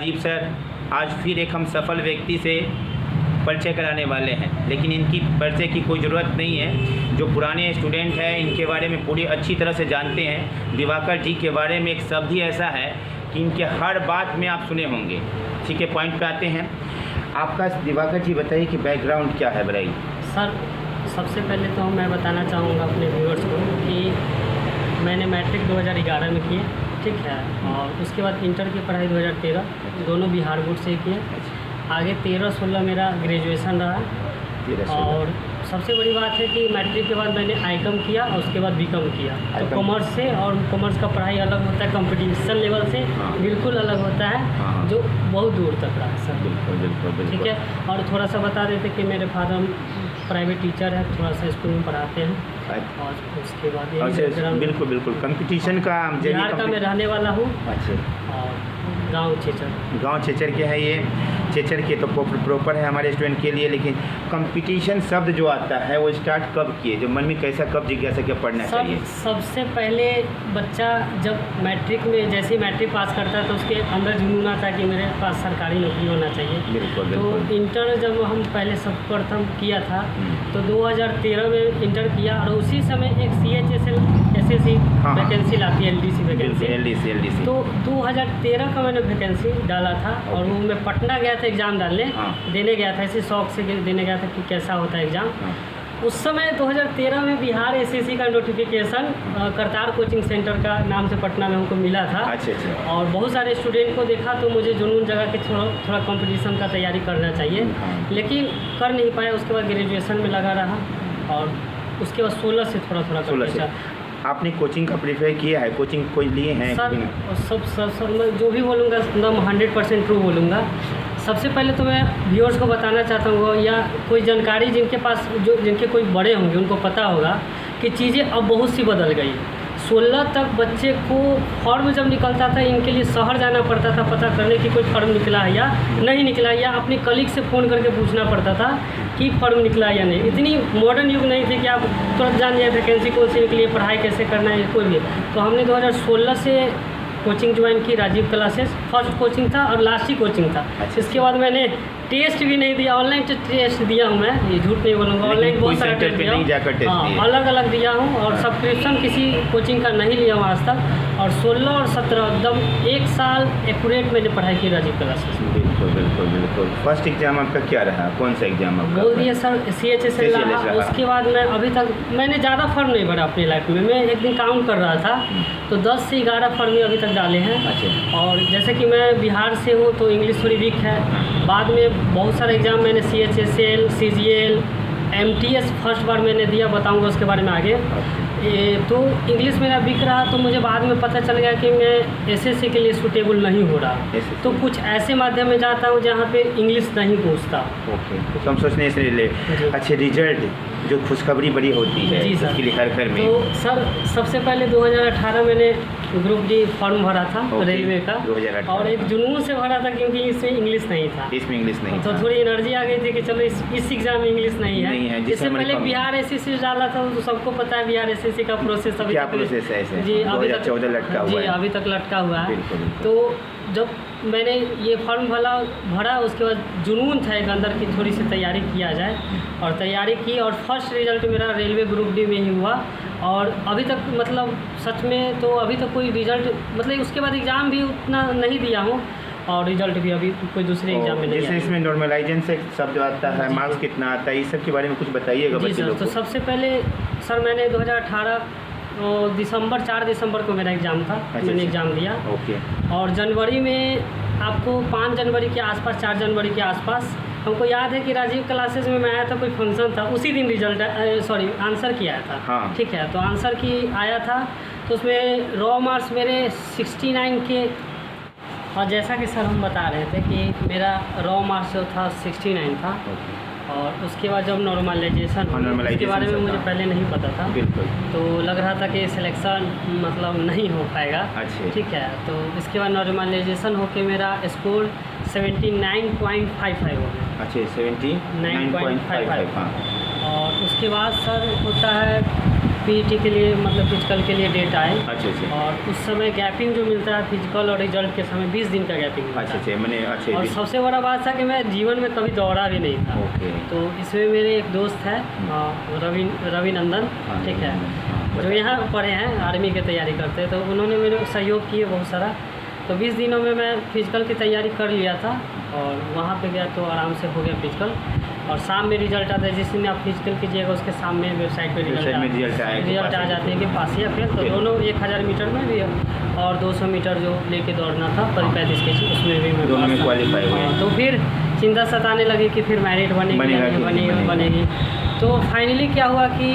Rajiv sir आज फिर एक हम सफल व्यक्ति से परिचय कराने वाले हैं, लेकिन इनकी परिचय की कोई ज़रूरत नहीं है। जो पुराने स्टूडेंट हैं इनके बारे में पूरी अच्छी तरह से जानते हैं। दिवाकर जी के बारे में एक शब्द ही ऐसा है कि इनके हर बात में आप सुने होंगे। ठीक है, पॉइंट पे आते हैं। आपका दिवाकर जी बताइए कि बैकग्राउंड क्या है बताइए। सर सबसे पहले तो मैं बताना चाहूँगा अपने व्यूअर्स को कि मैंने मैट्रिक 2011 में किए, ठीक है, और उसके बाद इंटर की पढ़ाई 2013 दोनों बिहार बोर्ड से किए। आगे 13-16 मेरा ग्रेजुएशन रहा। और सबसे बड़ी बात है कि मैट्रिक के बाद मैंने आईकॉम किया और उसके बाद बीकॉम किया। तो कॉमर्स से, और कॉमर्स का पढ़ाई अलग होता है, कंपटीशन लेवल से बिल्कुल अलग होता है, जो बहुत दूर तक रहा है सर। बिल्कुल। ठीक है, और थोड़ा सा बता देते कि मेरे फादर प्राइवेट टीचर है, थोड़ा सा स्कूल में पढ़ाते हैं। और उसके बाद बिल्कुल कंपटीशन का बिहार का मैं रहने वाला हूँ। अच्छा, और गांव छेचर के है ये। छेचर के तो प्रॉपर है हमारे स्टूडेंट के लिए, लेकिन कंपटीशन शब्द जो आता है वो स्टार्ट कब किए, जो मन में कैसा कब जिज्ञासा क्या पढ़ना चाहिए? सबसे पहले बच्चा जब मैट्रिक में जैसे मैट्रिक पास करता है तो उसके अंदर जुनून आता है कि मेरे पास सरकारी नौकरी होना चाहिए। बिल्कुल। तो इंटर जब हम पहले सब प्रथम किया था तो 2013 में इंटर किया, और उसी समय एक CHSL SSC वैकेंसी लाती है, LDC। तो 2013 का मैंने वैकेंसी डाला था। और वो मैं पटना गया था एग्ज़ाम देने गया था, ऐसे शौक से देने गया था कि कैसा होता है एग्ज़ाम। उस समय 2013 में बिहार SSC का नोटिफिकेशन करतार कोचिंग सेंटर का नाम से पटना में हमको मिला था। अच्छा। और बहुत सारे स्टूडेंट को देखा तो मुझे जुनून जगह के थोड़ा कंपटीशन का तैयारी करना चाहिए, लेकिन कर नहीं पाया। उसके बाद ग्रेजुएशन में लगा रहा, और उसके बाद 16 से थोड़ा आपने कोचिंग का प्रीफर किया है? कोचिंग कोई लिए हैं? सर सब मैं जो भी बोलूँगा एकदम 100% ट्रू बोलूँगा। सबसे पहले तो मैं व्यूअर्स को बताना चाहता हूँ, या कोई जानकारी जिनके कोई बड़े होंगे उनको पता होगा कि चीज़ें अब बहुत सी बदल गई। 16 तक बच्चे को फॉर्म जब निकलता था इनके लिए शहर जाना पड़ता था पता करने की कोई फॉर्म निकला है या नहीं निकला, या अपने कलीग से फ़ोन करके पूछना पड़ता था कि फॉर्म निकला या नहीं। इतनी मॉडर्न युग नहीं थे कि आप तुरंत जान जाए वैकेंसी कौन सी निकली है, पढ़ाई कैसे करना है, कोई भी। तो हमने 2016 से कोचिंग ज्वाइन की, राजीव क्लासेस। फर्स्ट कोचिंग था और लास्ट ही कोचिंग था। इसके बाद मैंने टेस्ट भी नहीं दिया, ऑनलाइन टेस्ट दिया हूँ मैं, ये झूठ नहीं बोलूँगा, ऑनलाइन बहुत सारा टेस्ट दिया हूँ, अलग दिया हूँ। और सब्सक्रिप्शन किसी कोचिंग का नहीं लिया हूँ आज तक। और 16 और 17 एकदम 1 साल एक्यूरेट मैंने पढ़ाई की राजीव क्लासेस में। बिल्कुल। फर्स्ट एग्जाम आपका क्या रहा? कौन सा एग्जाम आपका? बोल दिया सर, CHSL रहा। उसके बाद मैं अभी तक मैंने ज़्यादा फॉर्म नहीं भरा अपनी लाइफ में। मैं एक दिन काउंट कर रहा था तो 10 से 11 फॉर्म अभी तक डाले हैं। अच्छा। और जैसे कि मैं बिहार से हूँ तो इंग्लिश थोड़ी वीक है। बाद में बहुत सारे एग्ज़ाम मैंने CHSL, CGL, MTS फर्स्ट बार मैंने दिया, बताऊंगा उसके बारे में आगे। तो इंग्लिश मेरा वीक रहा, तो मुझे बाद में पता चल गया कि मैं SSC के लिए सूटेबल नहीं हो रहा। तो कुछ ऐसे माध्यम में जाता हूँ जहाँ पे इंग्लिश नहीं पूछता। ओके, तो हम सोचने इसलिए अच्छे रिजल्ट जो खुशखबरी बड़ी होती है उसके लिए घर में। तो सर सबसे पहले 2018 मैंने ग्रुप D फॉर्म भरा था रेलवे का, और एक जुनून से भरा था क्योंकि इसमें इंग्लिश नहीं था। तो थोड़ी एनर्जी आ गई थी कि चलो इस एग्जाम में इंग्लिश नहीं है। इससे पहले बिहार SSC डाला था, तो सबको पता है बिहार SSC का प्रोसेस अभी क्या प्रोसेस है ऐसे? जी, अभी तक 2014 लटका हुआ है। अभी तक लटका हुआ है। तो जब मैंने ये फॉर्म भरा उसके बाद जुनून था एक अंदर की थोड़ी सी तैयारी किया जाए, और तैयारी की, और फर्स्ट रिजल्ट मेरा रेलवे ग्रुप D में ही हुआ। और अभी तक मतलब सच में तो अभी तक कोई रिजल्ट, मतलब उसके बाद एग्ज़ाम भी उतना नहीं दिया हूँ, और रिजल्ट भी अभी कोई दूसरे एग्जाम में नहीं जैसे इसमें नॉर्मलाइजेशन से शब्द आता है, मार्क्स कितना आता है, इस सब के बारे में कुछ बताइएगा बच्चे लोग को। तो सबसे पहले सर मैंने 2018 4 दिसंबर को मेरा एग्ज़ाम था। मैंने एग्ज़ाम दिया। ओके। और जनवरी में आपको 5 जनवरी के आसपास, 4 जनवरी के आसपास हमको याद है कि राजीव क्लासेस में मैं आया था, कोई फंक्शन था, उसी दिन आंसर की आया था। हाँ। ठीक है, तो आंसर की आया था, तो उसमें रॉ मार्क्स मेरे 69 के, और जैसा कि सर हम बता रहे थे कि मेरा रॉ मार्क्स जो था 69 था। और उसके बाद जब नॉर्मलाइजेशन के बारे में मुझे पहले नहीं पता था, तो लग रहा था कि सिलेक्शन मतलब नहीं हो पाएगा। अच्छा। ठीक है, तो इसके बाद नॉर्मलाइजेशन होके मेरा स्कोर 79.55 हो गया। अच्छा, 79.55। और उसके बाद सर होता है पीईटी के लिए मतलब फिजिकल के लिए डेट आए, अच्छा अच्छा और उस समय गैपिंग जो मिलता है फिजिकल और रिजल्ट के समय 20 दिन का गैपिंग मिलता अच्छा है। अच्छा मैंने अच्छा और सबसे बड़ा बात था कि मैं जीवन में कभी दौड़ा भी नहीं था। ओके तो इसमें मेरे एक दोस्त है रवि नंदन, हाँ, ठीक है, हाँ, जो यहाँ पढ़े हैं, आर्मी की तैयारी करते हैं, तो उन्होंने मेरे सहयोग किए बहुत सारा। तो 20 दिनों में मैं फिजिकल की तैयारी कर लिया था, और वहाँ पे गया तो आराम से हो गया फिजिकल। और शाम में रिजल्ट आता है, जिस दिन आप फिजिकल कीजिएगा उसके सामने वेबसाइट पे रिजल्ट आ जाते हैं कि पास या फेल। तो दोनों 1000 मीटर में भी और 200 मीटर जो लेके दौड़ना था 35 के, उसमें भी मैं दोनों में क्वालिफाई हुए। तो फिर चिंता सताने लगी कि फिर मैरिट बनेगी। तो फाइनली क्या हुआ कि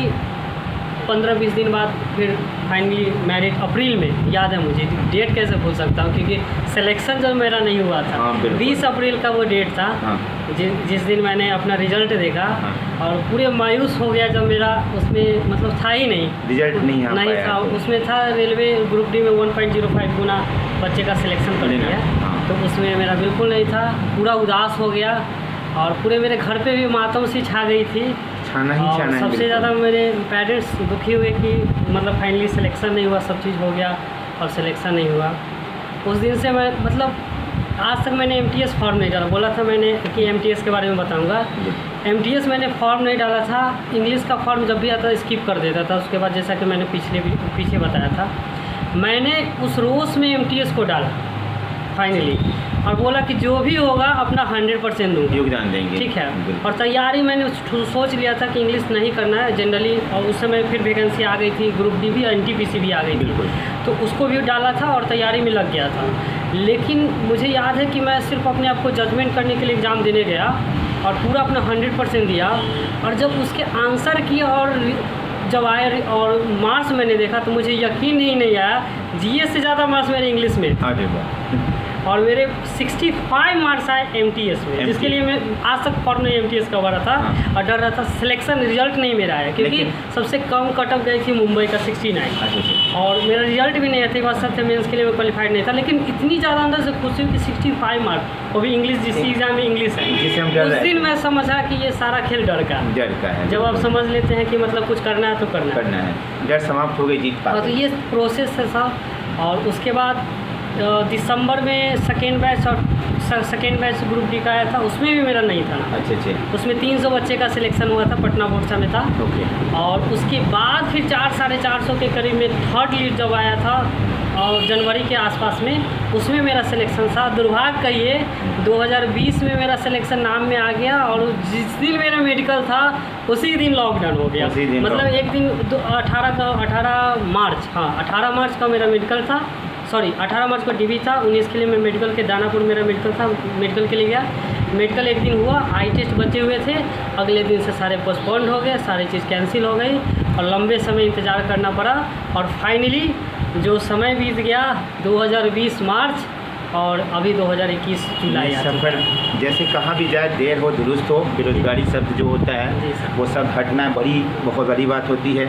15-20 दिन बाद फिर फाइनली मैरिट अप्रैल में, याद है मुझे, डेट कैसे भूल सकता हूँ क्योंकि सिलेक्शन जब मेरा नहीं हुआ था। हाँ, 20 अप्रैल का वो डेट था। हाँ। जिस दिन मैंने अपना रिजल्ट देखा, हाँ। और पूरे मायूस हो गया जब मेरा उसमें मतलब था ही नहीं, रिजल्ट नहीं आ नहीं पाया था। उसमें था रेलवे ग्रुप डी में 1.05 गुना बच्चे का सिलेक्शन कर लिया। हाँ। तो उसमें मेरा बिल्कुल नहीं था, पूरा उदास हो गया, और पूरे मेरे घर पे भी मातम सी छा गई थी। छाना ही सबसे ज़्यादा मेरे पेरेंट्स दुखी हुए कि मतलब फाइनली सिलेक्शन नहीं हुआ, सब चीज़ हो गया और सिलेक्शन नहीं हुआ। उस दिन से मैं मतलब आज तक मैंने MTS फॉर्म नहीं डाला। बोला था मैंने कि MTS के बारे में बताऊंगा। MTS मैंने फॉर्म नहीं डाला था। इंग्लिश का फॉर्म जब भी आता स्किप कर देता था। उसके बाद जैसा कि मैंने पीछे बताया था, मैंने उस रोज़ में MTS को डाला फाइनली, और बोला कि जो भी होगा अपना 100% दूँगा, योगदान देंगे, ठीक है। और तैयारी मैंने सोच लिया था कि इंग्लिश नहीं करना है जनरली, और उस समय फिर वैकेंसी आ गई थी, ग्रुप डी भी, NTPC भी आ गई थी, तो उसको भी डाला था और तैयारी में लग गया था। लेकिन मुझे याद है कि मैं सिर्फ अपने आप को जजमेंट करने के लिए एग्ज़ाम देने गया और पूरा अपना 100% दिया, और जब उसके आंसर किए और जब आए और मार्क्स मैंने देखा तो मुझे यकीन ही नहीं आया, GS से ज़्यादा मार्क्स मेरे इंग्लिश में। और मेरे 65 मार्क्स आए MTS में, जिसके लिए मैं आज तक फॉर्म नहीं MTS का भरा था। हाँ। और डर रहा था सिलेक्शन रिजल्ट नहीं मेरा आया, क्योंकि सबसे कम कटअप गई थी मुंबई का 69, और मेरा रिजल्ट भी नहीं आया था। बात सत्य मेंस के लिए मैं क्वालिफाइड नहीं था, लेकिन इतनी ज़्यादा अंदर से खुशी हुई कि 65 मार्क्स, वो भी इंग्लिश, जिस एग्जाम में इंग्लिश है। उस दिन मैं समझा कि ये सारा खेल डर का है। जब आप समझ लेते हैं कि मतलब कुछ करना है तो करना है, डर समाप्त हो गई, जीत पा गए। तो ये प्रोसेस था। और उसके बाद दिसंबर में सेकेंड बैच ग्रुप डी का आया था, उसमें भी मेरा नहीं था। अच्छा। उसमें 300 बच्चे का सिलेक्शन हुआ था, पटना बोर्सा में था। और उसके बाद फिर 400-450 के करीब में थर्ड लीड जब आया था, और जनवरी के आसपास में, उसमें मेरा सिलेक्शन था। दुर्भाग्य कहिए 2020 में मेरा सिलेक्शन नाम में आ गया, और जिस दिन मेरा मेडिकल था उसी दिन लॉकडाउन हो गया। मतलब एक दिन 18 मार्च का मेरा मेडिकल था, 18 मार्च को DB था। 19 के लिए मैं मेडिकल के दानापुर मेरा मेडिकल था, मेडिकल के लिए गया। मेडिकल एक दिन हुआ, आई टेस्ट बचे हुए थे, अगले दिन से सारे पोस्टपोन्ड हो गए, सारी चीज़ कैंसिल हो गई, और लंबे समय इंतज़ार करना पड़ा। और फाइनली जो समय बीत गया 2020 मार्च, और अभी 2021 जुलाई आ चुका है। जैसे कहाँ भी जाए, देर हो दुरुस्त हो, बेरोजगारी शब्द जो होता है वो सब हटना बहुत बड़ी बात होती है।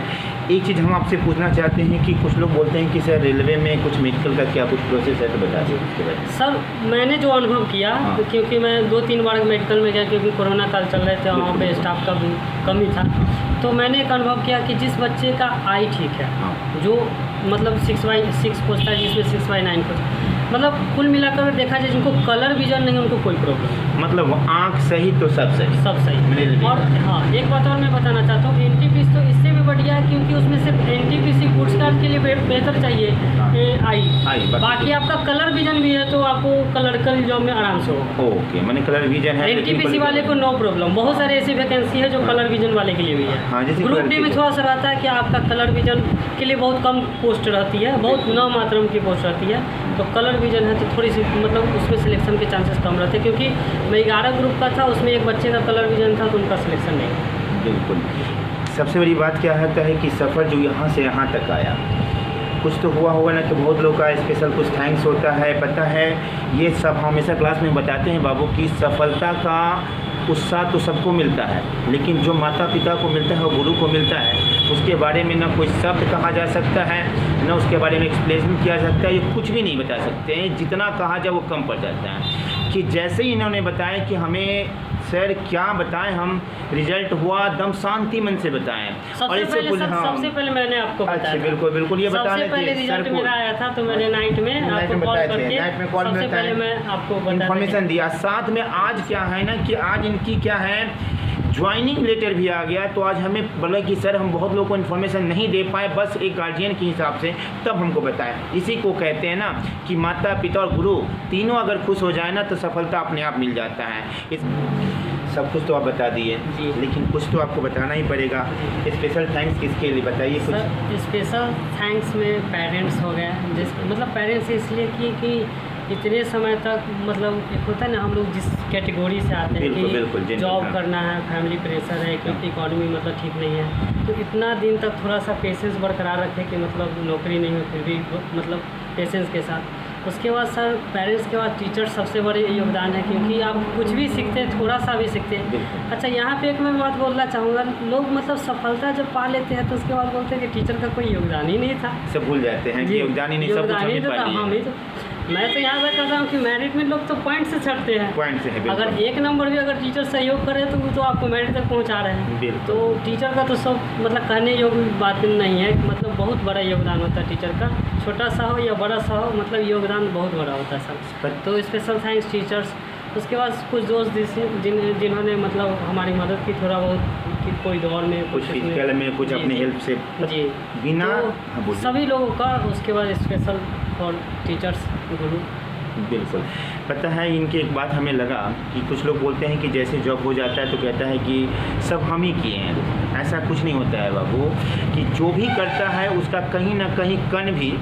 एक चीज़ हम आपसे पूछना चाहते हैं कि कुछ लोग बोलते हैं कि सर रेलवे में कुछ मेडिकल का क्या कुछ प्रोसेस है, तो बता दें उसके बारे में। सर मैंने जो अनुभव किया, क्योंकि मैं 2-3 बार मेडिकल में गया, क्योंकि कोरोना काल चल रहे थे, वहाँ पे स्टाफ का भी कमी था। तो मैंने एक अनुभव किया कि जिस बच्चे का आई ठीक है, जो मतलब 6/6 पहुँचता है, जिसमें 6/9 पहुँचता, मतलब कुल मिलाकर देखा जाए जिनको कलर विजन नहीं, उनको कोई प्रॉब्लम, मतलब आँख सही तो सब सही। और हाँ, एक बात और मैं बताना चाहता हूँ, NTPC तो इससे भी बढ़िया है, क्योंकि उसमें सिर्फ NTPC गुड्स कार्ड के लिए बेहतर चाहिए आई, बाकी आपका कलर विजन भी है, तो आपको कलर जॉब में आराम से होगा। ओके, मैंने कलर विजन है, NTPC वाले को नो प्रॉब्लम। बहुत सारे ऐसी वैकेंसी है जो कलर विजन वाले के लिए भी है। ग्रुप डी में थोड़ा सा रहता है कि आपका कलर विजन के लिए बहुत कम पोस्ट रहती है, बहुत न मात्रा की पोस्ट रहती है, तो कलर विजन है तो थोड़ी सी मतलब उसमें सिलेक्शन के चांसेस कम रहते हैं। क्योंकि मैं 11 ग्रुप का था, उसमें एक बच्चे का कलर विजन था, तो उनका सिलेक्शन नहीं। बिल्कुल। सबसे बड़ी बात क्या होता है कि सफ़र जो यहाँ से यहाँ तक आया, कुछ तो हुआ होगा ना, कि बहुत लोग का स्पेशल कुछ थैंक्स होता है। पता है ये सब हमेशा क्लास में बताते हैं बाबू की सफलता का उत्साह तो सबको मिलता है, लेकिन जो माता पिता को मिलता है, गुरु को मिलता है, उसके बारे में ना कोई शब्द कहा जा सकता है, ना उसके बारे में एक्सप्लेन किया जा सकता है, ये कुछ भी नहीं बता सकते हैं। जितना कहा जाए वो कम पड़ जाता है। कि जैसे ही इन्होंने बताया कि हमें सर क्या बताएं, हम रिजल्ट हुआ दम शांति मन से बताएं। सबसे पहले मैंने आपको बताया अच्छा बिल्कुल बिल्कुल ये बताना सबसे पहले रिजल्ट मेरा आया था तो मैंने नाइट में आपको कॉल करके सबसे पहले मैं आपको इन्फॉर्मेशन दिया। साथ में आज क्या है ना कि आज इनकी क्या है ज्वाइनिंग लेटर भी आ गया, तो आज हमें बोला कि सर हम बहुत लोगों को इन्फॉर्मेशन नहीं दे पाए, बस एक गार्जियन के हिसाब से तब हमको बताया। इसी को कहते हैं ना कि माता पिता और गुरु तीनों अगर खुश हो जाए ना तो सफलता अपने आप मिल जाता है। इस सब कुछ तो आप बता दिए, लेकिन कुछ तो आपको बताना ही पड़ेगा। स्पेशल थैंक्स किसके लिए बताइए कुछ। सर स्पेशल थैंक्स में पेरेंट्स हो गए, मतलब पेरेंट्स इसलिए कि इतने समय तक मतलब एक होता है ना हम लोग जिस कैटेगरी से आते हैं कि जॉब करना है, फैमिली प्रेशर है, क्योंकि इकॉनमी मतलब ठीक नहीं है, तो इतना दिन तक थोड़ा सा पेशेंस बरकरार रखे कि मतलब नौकरी नहीं हो फिर भी मतलब पेशेंस के साथ। उसके बाद सर पेरेंट्स के बाद टीचर सबसे बड़े योगदान है, क्योंकि आप कुछ भी सीखते हैं थोड़ा सा भी सीखते हैं। अच्छा यहाँ पे एक मैं बात बोलना चाहूँगा, लोग मतलब सफलता जब पा लेते हैं तो उसके बाद बोलते हैं कि टीचर का कोई योगदान ही नहीं था, सब भूल जाते हैं कि योगदान ही नहीं, सब कुछ हमने पा लिया। मैं तो यहाँ पे कहता हूँ कि मेरिट में लोग तो पॉइंट से चढ़ते हैं, पॉइंट से है। अगर एक नंबर भी अगर टीचर सहयोग करे तो वो तो आपको मेरिट तक पहुँचा रहे हैं। तो टीचर का तो सब मतलब कहने योग्य बात नहीं है, मतलब बहुत बड़ा योगदान होता है टीचर का, छोटा सा हो या बड़ा सा हो, मतलब योगदान बहुत बड़ा होता है सर। तो स्पेशल थैंक्स टीचर्स। उसके बाद कुछ दोस्त जिन्होंने मतलब हमारी मदद की थोड़ा बहुत, कि कोई दौर में कुछ फिजिकल में कुछ अपनी हेल्प से जी बिना तो सभी लोगों का। उसके बाद स्पेशल फॉर टीचर्स गुरु। बिल्कुल पता है, इनकी एक बात हमें लगा कि कुछ लोग बोलते हैं कि जैसे जॉब हो जाता है तो कहता है कि सब हम ही किए हैं। ऐसा कुछ नहीं होता है बाबू, कि जो भी करता है उसका कहीं ना कहीं कण भी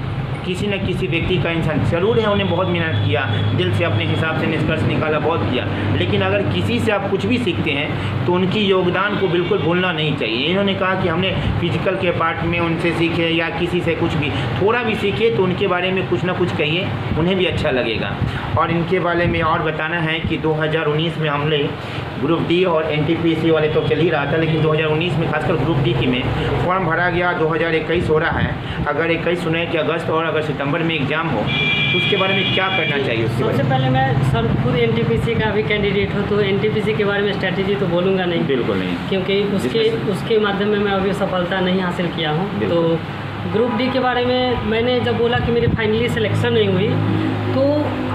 किसी न किसी व्यक्ति का इंसान जरूर है, उन्हें बहुत मेहनत किया, दिल से अपने हिसाब से निष्कर्ष निकाला, बहुत किया, लेकिन अगर किसी से आप कुछ भी सीखते हैं तो उनकी योगदान को बिल्कुल भूलना नहीं चाहिए। इन्होंने कहा कि हमने फिजिकल के पार्ट में उनसे सीखे या किसी से कुछ भी थोड़ा भी सीखे तो उनके बारे में कुछ ना कुछ कहिए, उन्हें भी अच्छा लगेगा। और इनके बारे में और बताना है कि 2019 में हमने ग्रुप डी और NTPC वाले तो चल ही रहा था, लेकिन 2019 में खासकर ग्रुप डी की में फॉर्म भरा गया। 2021 हो रहा है, अगर 21 सुने कि अगस्त और अगर सितंबर में एग्ज़ाम हो तो उसके बारे में क्या करना चाहिए? उसके सबसे पहले मैं सर खुद NTPC का भी कैंडिडेट हूँ, तो NTPC के बारे में स्ट्रैटेजी तो बोलूँगा नहीं, बिल्कुल नहीं, क्योंकि उसके माध्यम में मैं अभी सफलता नहीं हासिल किया हूँ। तो ग्रुप डी के बारे में मैंने जब बोला कि मेरी फाइनली सिलेक्शन नहीं हुई, तो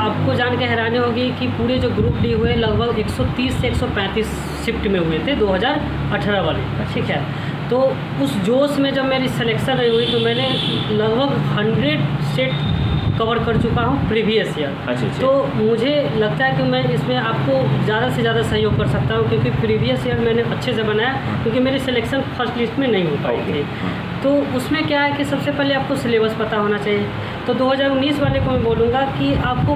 आपको जान के हैरानी होगी कि पूरे जो ग्रुप डी हुए लगभग 130 से 135 शिफ्ट में हुए थे 2018 वाले, ठीक है। तो उस जोश में जब मेरी सिलेक्शन नहीं हुई तो मैंने लगभग 100 सेट कवर कर चुका हूँ प्रीवियस ईयर। अच्छा। तो मुझे लगता है कि मैं इसमें आपको ज़्यादा से ज़्यादा सहयोग कर सकता हूँ, क्योंकि प्रीवियस ईयर मैंने अच्छे से बनाया, क्योंकि मेरी सिलेक्शन फर्स्ट लिस्ट में नहीं हो पाई थी। तो उसमें क्या है कि सबसे पहले आपको सिलेबस पता होना चाहिए। तो 2019 वाले को मैं बोलूँगा कि आपको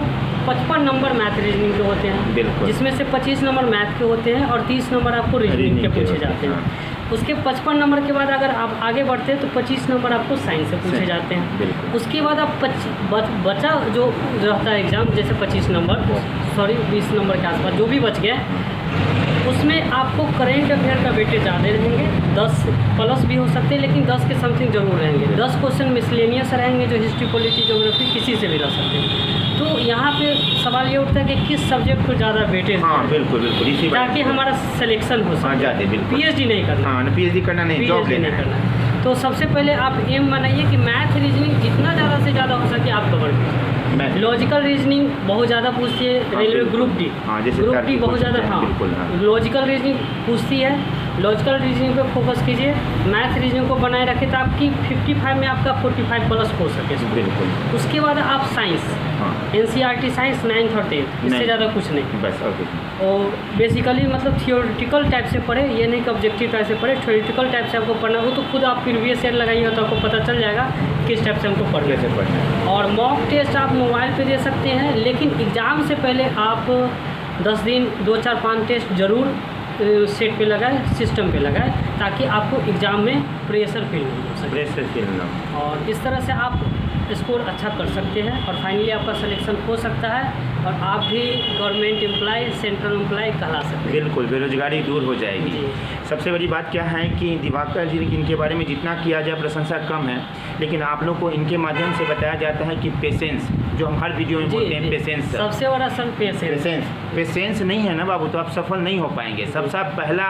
55 नंबर मैथ रीजनिंग के होते हैं, जिसमें से 25 नंबर मैथ के होते हैं और 30 नंबर आपको रीजनिंग के पूछे जाते हैं। उसके 55 नंबर के बाद अगर आप आगे बढ़ते हैं तो 25 नंबर आपको साइंस से पूछे जाते हैं। उसके बाद आप बचा जो रहता है एग्ज़ाम, जैसे 25 नंबर 20 नंबर के आसपास जो भी बच गए, उसमें आपको करेंट अफेयर का वेटेज ज़्यादा रहेंगे, 10 प्लस भी हो सकते हैं, लेकिन 10 के समथिंग जरूर रहेंगे। 10 क्वेश्चन मिसलेनियस रहेंगे, जो हिस्ट्री, पॉलिटी, ज्योग्राफी किसी से भी रह सकते हैं। तो यहाँ पे सवाल ये उठता है कि किस सब्जेक्ट को ज़्यादा वेटेज, हाँ बिल्कुल बिल्कुल, इसी ताकि हमारा सिलेक्शन हो सके। PhD नहीं करना, हाँ PhD करना नहीं, जॉब नहीं करना। तो सबसे पहले आप एम बनाइए कि मैथ रीजनिंग जितना ज़्यादा से ज़्यादा हो सके आप कवर कीजिए। लॉजिकल रीजनिंग बहुत ज़्यादा पूछती है railway group D, group D बहुत ज़्यादा, हाँ लॉजिकल रीजनिंग पूछती है। लॉजिकल रीजनिंग पे फोकस कीजिए, मैथ रीजनिंग को बनाए रखें तो आपकी 55 में आपका 45 प्लस हो सके। बिल्कुल। उसके बाद आप साइंस, NCERT साइंस 9th और 10th, इससे ज़्यादा कुछ नहीं बस। और बेसिकली मतलब थियोरेटिकल टाइप से पढ़े, ये नहीं कि ऑब्जेक्टिव टाइप से पढ़े, थियोरेटिकल टाइप से आपको पढ़ना हो तो खुद आप प्रीवियस ईयर लगाइएगा तो आपको पता चल जाएगा किस टाइप से हमको पढ़ना है। और मॉक टेस्ट आप मोबाइल पे दे सकते हैं, लेकिन एग्ज़ाम से पहले आप 10 दिन 2, 4, 5 टेस्ट ज़रूर सेट पे लगाए, सिस्टम पे लगाए, ताकि आपको एग्ज़ाम में प्रेशर फील नहीं हो सके, प्रेशर फील ना। और इस तरह से आप स्कोर अच्छा कर सकते हैं और फाइनली आपका सिलेक्शन हो सकता है। और आप भी गवर्नमेंट एम्प्लॉय, सेंट्रल एम्प्लॉय कहला सकते हैं। बिल्कुल, बेरोजगारी दूर हो जाएगी। जी। सबसे बड़ी बात क्या है कि दिवाकर जी इनके बारे में जितना किया जाए प्रशंसा कम है, लेकिन आप लोग को इनके माध्यम से बताया जाता है कि पेशेंस, जो हम हर वीडियो में बोलते हैं, पेशेंस सबसे बड़ा सर पेशेंस नहीं है ना बाबू, तो आप सफल नहीं हो पाएंगे। सबसे पहला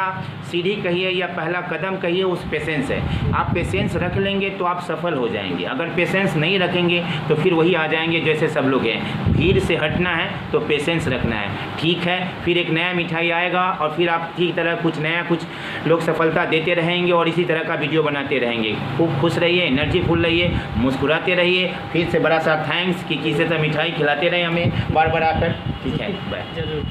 सीढ़ी कहिए या पहला कदम कहिए, उस पेशेंस है। आप पेशेंस रख लेंगे तो आप सफल हो जाएंगे। अगर पेशेंस नहीं रखेंगे तो फिर वही आ जाएंगे जैसे सब लोग हैं। भीड़ से हटना है तो पेशेंस रखना है। ठीक है, फिर एक नया मिठाई आएगा और फिर आप ठीक तरह कुछ नया, कुछ लोग सफलता देते रहेंगे और इसी तरह का वीडियो बनाते रहेंगे। खूब खुश रहिए, एनर्जीफुल रहिए, मुस्कुराते रहिए। फिर से बड़ा सा थैंक्स कि किसी से मिठाई खिलाते रहे हमें बार बार आकर। ठीक है, बाय। जरूर।